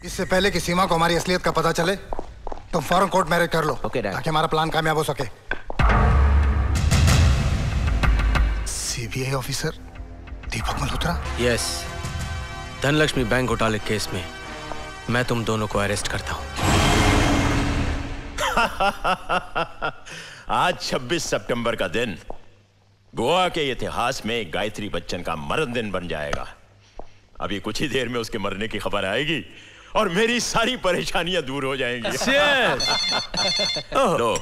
इससे पहले कि सीमा को हमारी असलियत का पता चले, तुम फौरन कोर्ट मैरिज कर लो, ताकि हमारा प्लान कामयाब हो सके। सीबीआई ऑफिसर दीपक मल्होत्रा? यस, धनलक्ष्मी बैंक घोटाले केस में मैं तुम दोनों को अरेस्ट करता हूं। आज 26 सितंबर का दिन गोवा के इतिहास में गायत्री बच्चन का मरण दिन बन जाएगा। अभी कुछ ही देर में उसके मरने की खबर आएगी और मेरी सारी परेशानियां दूर हो जाएंगी। लो,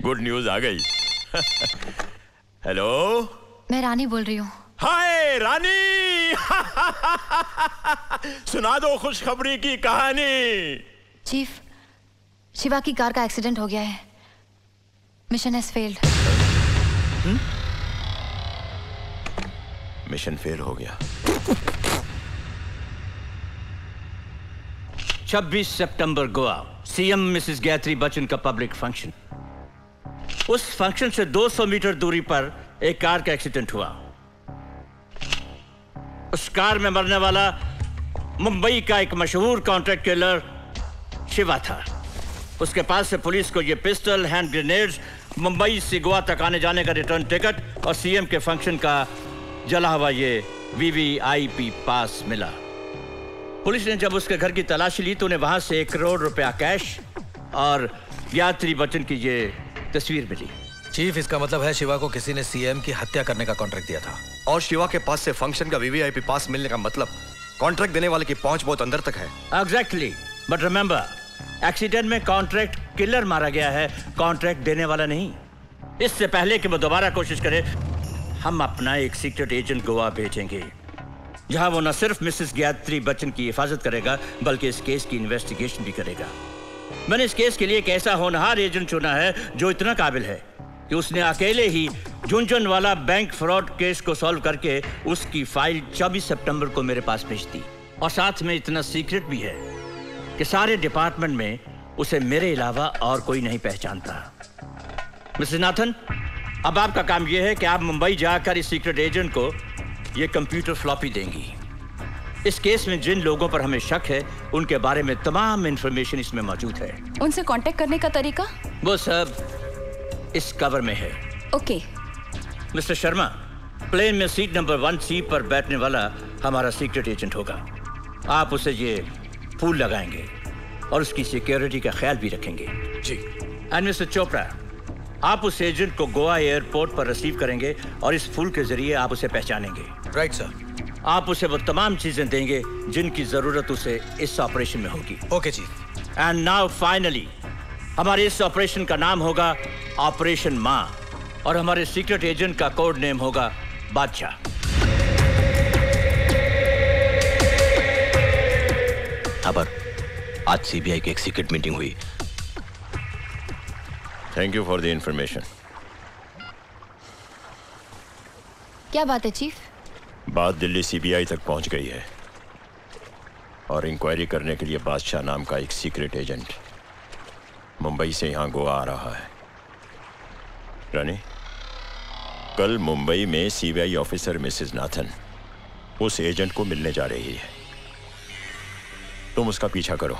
गुड न्यूज आ गई। हेलो, मैं रानी बोल रही हूँ। हाय रानी। सुना दो खुशखबरी की कहानी। चीफ, शिवा की कार का एक्सीडेंट हो गया है। Mission has failed. Mission fail हो गया। 26 सितंबर गोवा, सीएम मिसेस गायत्री बच्चन का पब्लिक फंक्शन। उस फंक्शन से 200 मीटर दूरी पर एक कार का एक्सीडेंट हुआ। उस कार में मरने वाला मुंबई का एक मशहूर कॉन्ट्रैक्ट किलर शिवा था। उसके पास से पुलिस को यह पिस्टल, हैंड ग्रेनेड्स, मुंबई से गोवा तक आने जाने का रिटर्न टिकट और सीएम के फंक्शन का जला हुआ ये वीवीआईपी पास मिला। पुलिस ने जब उसके घर की तलाशी ली तो उन्हें वहां से 1 करोड़ रुपया कैश और गायत्री बच्चन की ये तस्वीर मिली। चीफ, इसका मतलब है शिवा को किसी ने सीएम की हत्या करने का कॉन्ट्रैक्ट दिया था। और शिवा के पास से फंक्शन का वीवीआईपी पास मिलने का मतलब कॉन्ट्रैक्ट देने वाले की पहुंच बहुत अंदर तक है। एग्जैक्टली, बट रिमेंबर, एक्सीडेंट में कॉन्ट्रैक्ट किलर मारा गया है, कॉन्ट्रैक्ट देने वाला नहीं। इससे पहले कि वो दोबारा कोशिश करे, हम अपना एक सीक्रेट एजेंट गोवा भेजेंगे, जहां वो न सिर्फ मिसेस गायत्री बच्चन की हिफाजत करेगा बल्कि इस केस की इन्वेस्टिगेशन भी करेगा। मैंने इस केस के लिए एक ऐसा होनहार एजेंट चुना है जो इतना काबिल है कि उसने अकेले ही झुंझुन वाला बैंक फ्रॉड केस को सॉल्व करके उसकी फाइल 24 सितंबर को मेरे पास भेज दी। और साथ में इतना सीक्रेट भी है कि सारे डिपार्टमेंट में उसे मेरे अलावा और कोई नहीं पहचानता। मिसेस नाथन, अब आपका काम यह है कि आप मुंबई जाकर इस सीक्रेट एजेंट को यह कंप्यूटर फ्लॉपी देंगी। इस केस में जिन लोगों पर हमें शक है उनके बारे में तमाम इंफॉर्मेशन इसमें मौजूद है। उनसे कांटेक्ट करने का तरीका? वो सब इस कवर में है। ओके। मिस्टर शर्मा, प्लेन में सीट नंबर 1C पर बैठने वाला हमारा सीक्रेट एजेंट होगा। आप उसे ये फूल लगाएंगे और उसकी सिक्योरिटी का ख्याल भी रखेंगे। जी। एंड मिस्टर चोपड़ा, आप उस एजेंट को गोवा एयरपोर्ट पर रिसीव करेंगे और इस फूल के जरिए आप उसे पहचानेंगे। Right sir. आप उसे वो तमाम चीजें देंगे जिनकी जरूरत उसे इस ऑपरेशन में होगी। Okay chief. And now finally, हमारे इस ऑपरेशन का नाम होगा ऑपरेशन माँ और हमारे सीक्रेट एजेंट का कोड नेम होगा बादशाह। खबर, आज सीबीआई की एक सीक्रेट मीटिंग हुई। Thank you for the information. क्या बात है चीफ? बात दिल्ली सीबीआई तक पहुंच गई है और इंक्वायरी करने के लिए बादशाह नाम का एक सीक्रेट एजेंट मुंबई से यहां गोवा आ रहा है। रानी, कल मुंबई में सीबीआई ऑफिसर मिसेस नाथन उस एजेंट को मिलने जा रही है। तुम उसका पीछा करो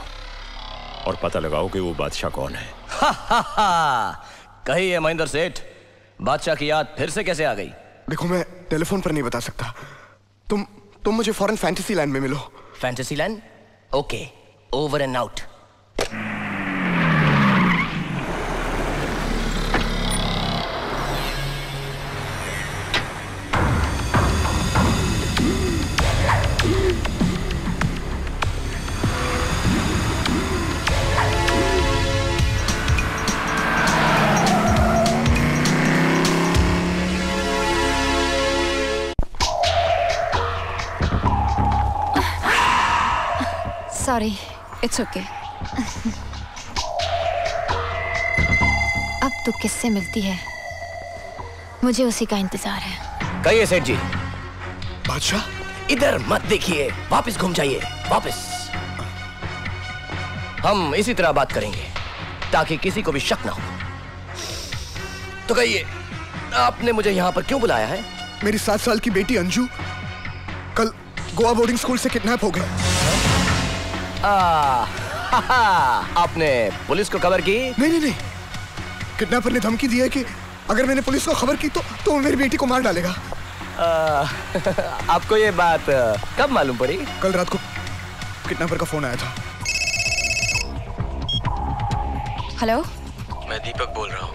और पता लगाओ कि वो बादशाह कौन है। कहिए महेंद्र सेठ, बादशाह की याद फिर से कैसे आ गई? देखो, मैं टेलीफोन पर नहीं बता सकता। तुम मुझे फॉरेन फैंटेसी लैंड में मिलो। Fantasy land? Okay, over and out. Sorry, it's okay. अब तू किससे मिलती है? मुझे उसी का इंतजार है। कहिए सेठ जी। बादशाह, इधर मत देखिए, वापस घूम जाइए, वापस। हम इसी तरह बात करेंगे ताकि किसी को भी शक ना हो। तो कहिए, आपने मुझे यहाँ पर क्यों बुलाया है? मेरी 7 साल की बेटी अंजू कल गोवा बोर्डिंग स्कूल से किडनैप हो गई। आपने पुलिस को खबर की? नहीं। किडनैपर ने धमकी दी है कि अगर मैंने पुलिस को खबर की तो वो मेरी बेटी को मार डालेगा। आपको ये बात कब मालूम पड़ी? कल रात को किडनैपर का फोन आया था। हेलो, मैं दीपक बोल रहा हूँ।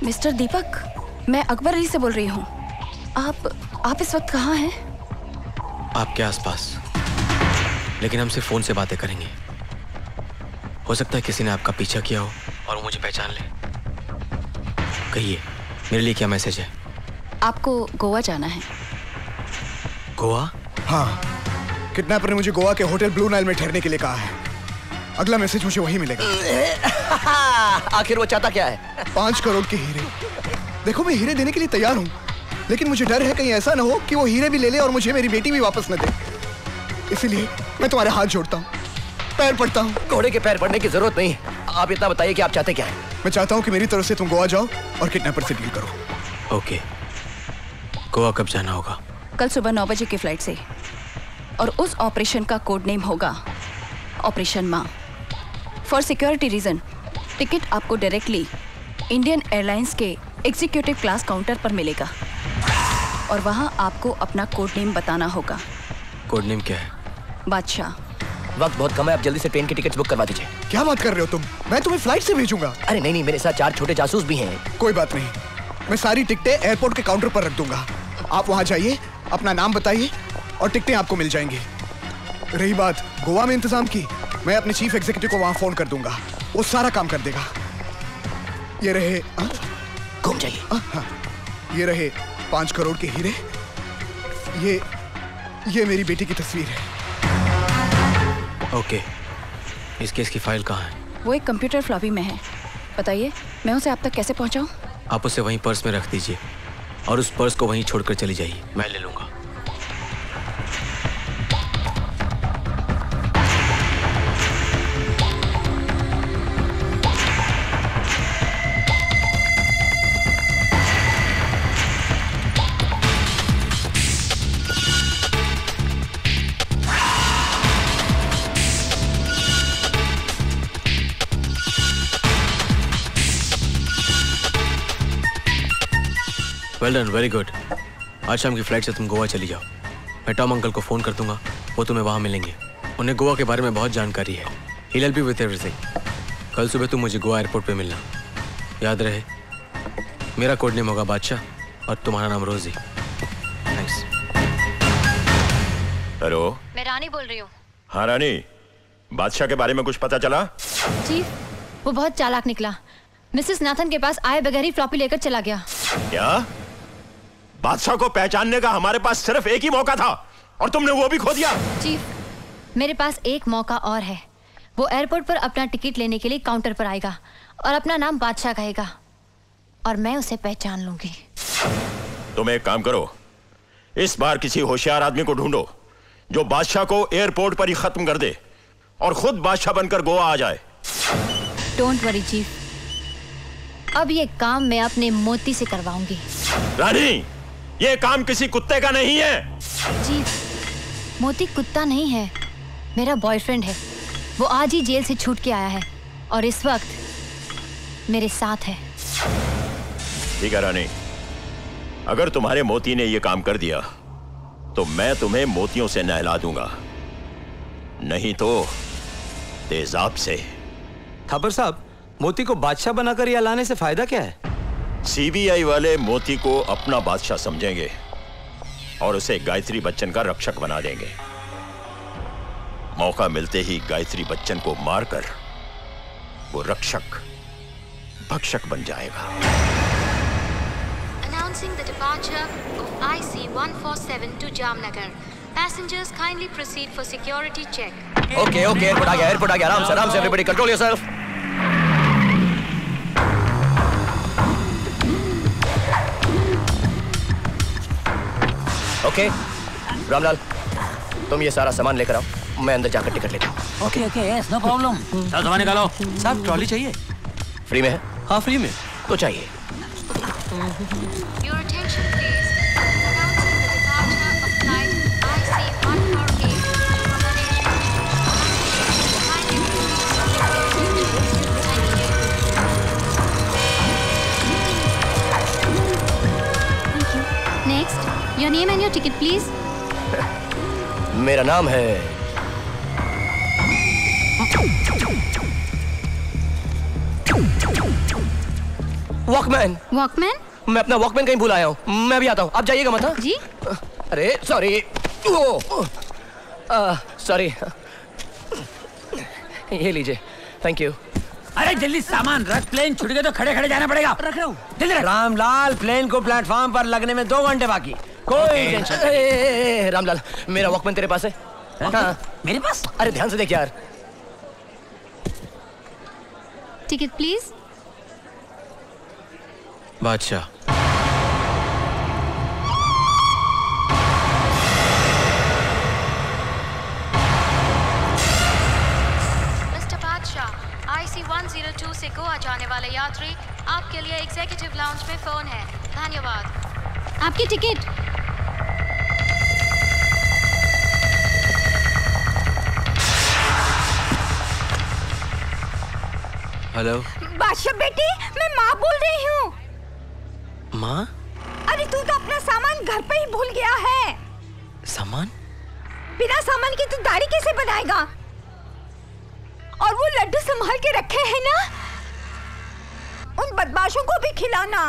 मिस्टर दीपक, मैं अकबर अली से बोल रही हूँ। आप इस वक्त कहाँ हैं? आपके आसपास, लेकिन हम सिर्फ फोन से बातें करेंगे। हो सकता है किसी ने आपका पीछा किया हो और मुझे पहचान ले। कहिए, मेरे लिए क्या मैसेज है? आपको गोवा जाना है। गोवा? हाँ, किडनैपर ने मुझे गोवा के होटल ब्लू नाइल में ठहरने के लिए कहा है। अगला मैसेज मुझे वही मिलेगा। आखिर वो चाहता क्या है? 5 करोड़ के हीरे। देखो, मैं हीरे देने के लिए तैयार हूँ, लेकिन मुझे डर है कहीं ऐसा ना हो कि वो हीरे भी ले ले और मुझे मेरी बेटी भी वापस न दे। इसलिए मैं तुम्हारे हाथ जोड़ता हूँ, पैर पड़ता हूँ। घोड़े के पैर पड़ने की जरूरत नहीं। आप इतना बताइए कि आप चाहते क्या हैं? मैं चाहता हूँ कि मेरी तरफ से तुम गोवा जाओ और किडनैपर से डील करो। ओके। गोवा कब जाना होगा? कल सुबह 9 बजे की फ्लाइट से, और उस ऑपरेशन का कोड नेम होगा ऑपरेशन माँ। फॉर सिक्योरिटी रीजन टिकट आपको डायरेक्टली इंडियन एयरलाइंस के एग्जीक्यूटिव क्लास काउंटर पर मिलेगा, और वहाँ आपको अपना कोड नेम बताना होगा। कोड नेम क्या है? बादशाह। वक्त बहुत कम है, आप जल्दी से ट्रेन की टिकट्स बुक करवा दीजिए। क्या बात कर रहे हो तुम? मैं तुम्हें फ्लाइट से भेजूंगा। अरे नहीं, मेरे साथ 4 छोटे जासूस भी हैं। कोई बात नहीं, मैं सारी टिकटें एयरपोर्ट के काउंटर पर रख दूंगा। आप वहां जाइए, अपना नाम बताइए और टिकटें आपको मिल जाएंगी। रही बात गोवा में इंतजाम की, मैं अपने चीफ एग्जीक्यूटिव को वहां फोन कर दूंगा, वो सारा काम कर देगा। ये रहे, घूम जाइए। ये रहे 5 करोड़ के हीरे। ये मेरी बेटी की तस्वीर है। ओके। इस केस की फाइल कहाँ है? वो एक कंप्यूटर फ्लॉपी में है। बताइए, मैं उसे आप तक कैसे पहुंचाऊं? आप उसे वहीं पर्स में रख दीजिए और उस पर्स को वहीं छोड़कर चली जाइए, मैं ले लूंगा। Well done, very good. आज शाम की फ्लाइट से तुम गोवा चली जाओ। मैं टॉम अंकल को फोन कर दूंगा, वो तुम्हें वहां मिलेंगे। उन्हें गोवा के बारे में बहुत जानकारी है। He'll help you with everything। कल सुबह तुम मुझे गोवा एयरपोर्ट पे मिलना। याद रहे, मेरा कोड नेम होगा बादशाह और तुम्हारा नाम रोजी। थैंक्स। हेलो, मैं रानी बोल रही हूँ। हाँ रानी, बादशाह के बारे में कुछ पता चला? चीफ, वो बहुत चालाक निकला। मिसेस नाथन के पास आए बगैर ही फ्लॉपी लेकर चला गया। क्या? बादशाह को पहचानने का हमारे पास सिर्फ एक ही मौका था और तुमने वो भी खो दिया। चीफ, मेरे पास एक मौका और है। वो एयरपोर्ट पर अपना टिकट लेने के लिए काउंटर पर आएगा और अपना नाम बादशाह कहेगा, और मैं उसे पहचान लूंगी। तुम एक काम करो, इस बार किसी होशियार आदमी को ढूंढो जो बादशाह को एयरपोर्ट पर ही खत्म कर दे और खुद बादशाह बनकर गोवा आ जाए। डोंट वरी चीफ, अब ये काम मैं अपने मोती से करवाऊंगी। रानी, ये काम किसी कुत्ते का नहीं है। चीफ, मोती कुत्ता नहीं है, मेरा बॉयफ्रेंड है। वो आज ही जेल से छूट के आया है और इस वक्त मेरे साथ है। ठीक है रानी, अगर तुम्हारे मोती ने यह काम कर दिया तो मैं तुम्हें मोतियों से नहला दूंगा, नहीं तो तेजाब से। थापर साहब, मोती को बादशाह बनाकर यहाँ लाने से फायदा क्या है? सीबीआई वाले मोती को अपना बादशाह समझेंगे और उसे गायत्री बच्चन का रक्षक बना देंगे। मौका मिलते ही गायत्री बच्चन को मारकर वो रक्षक भक्षक बन जाएगा। Announcing the departure of IC-147 to Jamnagar. Passengers kindly proceed for security check. Okay, airport आ गया, आराम से everybody control yourself. Okay, Ramlal, तुम ये सारा सामान लेकर आओ, मैं अंदर जाकर टिकट लेता हूँ। Okay, yes, no problem. चल सामान निकालो। साहब, ट्रॉली चाहिए? फ्री में है? हाँ, फ्री में तो चाहिए। Your attention please. Announcing the departure of flight IC-148 from name and your ticket, please. मेरा नाम है वॉकमैन। वॉकमैन? मैं अपना वॉकमैन कहीं भूल आया हूँ, मैं भी आता हूँ, आप जाइएगा मत। हाँ जी। अरे सॉरी, सॉरी, ये लीजिए, थैंक यू। अरे जल्दी सामान रख, प्लेन छूट गए तो खड़े खड़े जाना पड़ेगा। रख रहा हूँ, जल्दी रख। रामलाल, प्लेन को प्लेटफॉर्म पर लगने में 2 घंटे बाकी, कोई टेंशन। रामलाल, मेरा वॉकमैन तेरे पास है? हाँ। मेरे पास? अरे ध्यान से देख यार। Ticket please. बादशाह, IC102 से गोवा जाने वाले यात्री, आपके लिए एग्जीक्यूटिव लाउंज में फोन है। धन्यवाद। आपकी टिकट। हेलो बादशाह बेटी, मैं माँ बोल रही हूँ। माँ? अरे तू तो अपना सामान घर पे ही भूल गया है। सामान? बिना सामान की तू दाढ़ी कैसे बनाएगा? और वो लड्डू संभाल के रखे हैं ना, उन बदमाशों को भी खिलाना।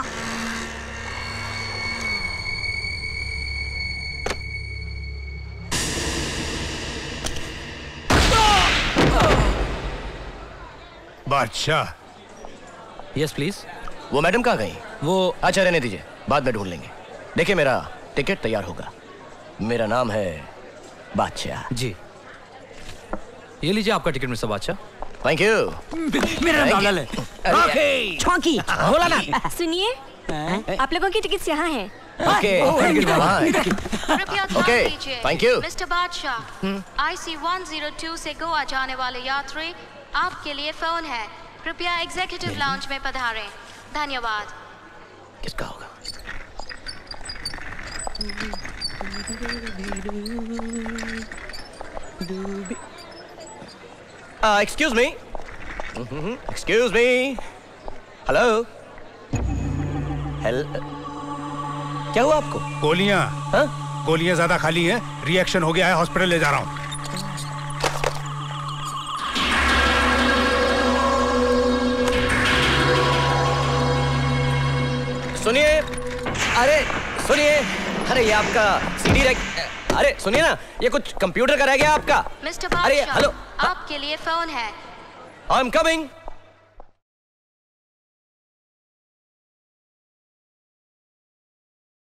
बादशाह। Yes please. वो मैडम कहाँ गई? वो अच्छा रहने दीजिए, बाद में ढूंढ लेंगे। देखिए मेरा टिकट तैयार होगा। मेरा नाम है बादशाह। जी, ये लीजिए आपका टिकट मिस्टर बादशाह। Thank you. मेरा नाम लाल है। छौंकी, बोला ना। सुनिए, आप लोगों की टिकट यहाँ है। Okay, okay, thank you. Mister बादशाह, IC102 से गोवा जाने वाले यात्री, आपके लिए फोन है। कृपया एग्जीक्यूटिव लाउंज में पधारें। धन्यवाद। किसका होगा? Excuse me, excuse me, hello, क्या हुआ आपको? गोलियां? हाँ? गोलियां ज्यादा खाली हैं, रिएक्शन हो गया है, हॉस्पिटल ले जा रहा हूँ। सुनिए, अरे सुनिए, अरे ये आपका सीडी रैक, अरे सुनिए ना, ये कुछ कंप्यूटर का रह गया आपका। मिस्टर अरे बादशाह, हेलो, आपके लिए फोन है। I am coming.